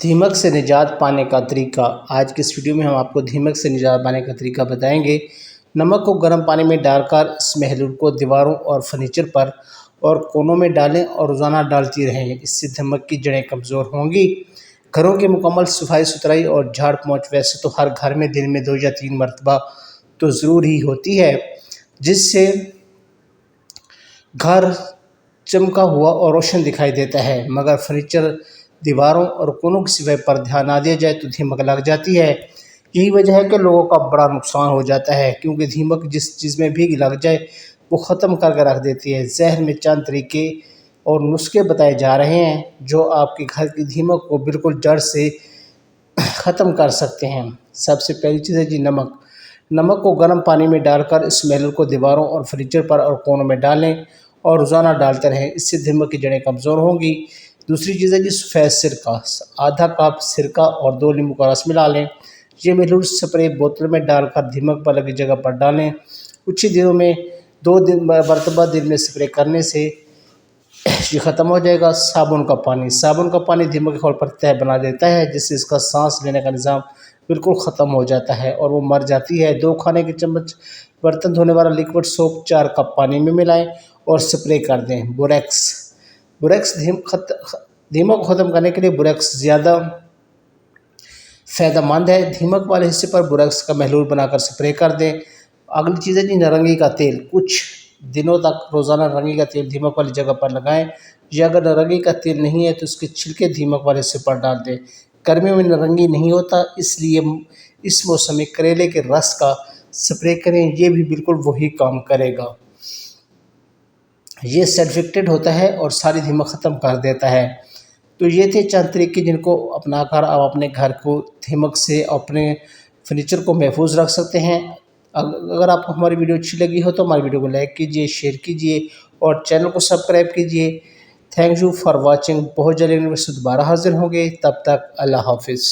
دھمک سے نجات پانے کا طریقہ۔ آج کی اس ویڈیو میں ہم آپ کو دھمک سے نجات پانے کا طریقہ بتائیں گے۔ نمک کو گرم پانی میں ڈال کر اس محلول کو دیواروں اور فرنیچر پر اور کونوں میں ڈالیں اور روزانہ ڈالتی رہیں۔ اس سے دھمک کی جڑیں کمزور ہوں گی۔ گھروں کی مکمل صفائی ستھرائی اور جھاڑ پونچھ ویسے تو ہر گھر میں دن میں 2 یا 3 مرتبہ تو ضرور ہی ہوتی ہے، جس سے گھر چمکا ہوا اور روشن دکھائی دیتا ہے، مگر فرنیچر، دیواروں اور کونوں کی صفائی پر دھیان نہ دیا جائے تو دھمک لگ جاتی ہے۔ یہی وجہ ہے کہ لوگوں کا بڑا نقصان ہو جاتا ہے، کیونکہ دھمک جس چیز میں بھی لگ جائے وہ ختم کر کے رکھ دیتی ہے۔ ذہن میں چند طریقے اور نسخے بتائے جا رہے ہیں جو آپ کے گھر کی دھمک کو بالکل جڑ سے ختم کر سکتے ہیں۔ سب سے پہلی چیز ہے نمک۔ نمک کو گرم پانی میں ڈال کر اس محلول کو دیواروں اور فرنیچر پر اور کونوں میں ڈالیں اور روزانہ ڈالتے رہیں۔ اس سے دھمک کی جڑیں کمزور ہوں گی۔ دوسری چیز ہے سفید سرکہ۔ آدھا کپ سرکہ اور 2 لیموں کا رس ملا لیں۔ یہ محلول سپرے بوتل میں ڈال کر دھمک پر لگی جگہ پر ڈالیں۔ کچھ ہی دنوں میں 2 مرتبہ دن میں سپرے کرنے سے یہ ختم ہو جائے گا۔ صابن کا پانی۔ صابن کا پانی دھمک کے خول پر تہ بنا دیتا ہے، جس سے اس کا سانس لینے کا نظام بالکل ختم ہو جاتا ہے اور وہ مر جاتی ہے۔ 2 کھانے کے چمچ برتن دھونے والا لیکوڈ سوپ 4 کپ پانی میں ملائیں اور سپرے کر دیں۔ بوریکس دھمک کو ختم کرنے کے لیے بوریکس زیادہ فائدہ مند ہے۔ دھمک والے حصے پر بوریکس کا محلول بنا کر سپرے کر دیں۔ اگلی چیز ہے نارنگی کا تیل۔ کچھ دنوں تک روزانہ نارنگی کا تیل دھمک والی جگہ پر لگائیں، یا اگر نارنگی کا تیل نہیں ہے تو اس کے چھلکے دھمک والے حصے پر ڈال دیں۔ گرمیوں میں نارنگی نہیں ہوتا، اس لیے اس موسم میں کریلے کے رس کا سپرے کریں، یہ بھی بالکل وہی کام کرے گا۔ یہ سرٹیفکیٹڈ ہوتا ہے اور ساری دھمک ختم کر دیتا ہے۔ تو یہ تھے چند طریقے جن کو اپنا کر آپ اپنے گھر کو دھمک سے، اپنے فرنیچر کو محفوظ رکھ سکتے ہیں۔ اگر آپ کو ہماری ویڈیو اچھی لگی ہو تو ہماری ویڈیو کو لائک کیجئے، شیئر کیجئے اور چینل کو سبسکرائب کیجئے۔ Thank you for watching. بہت جلد دوبارہ حاضر ہوں گے، تب تک اللہ حافظ۔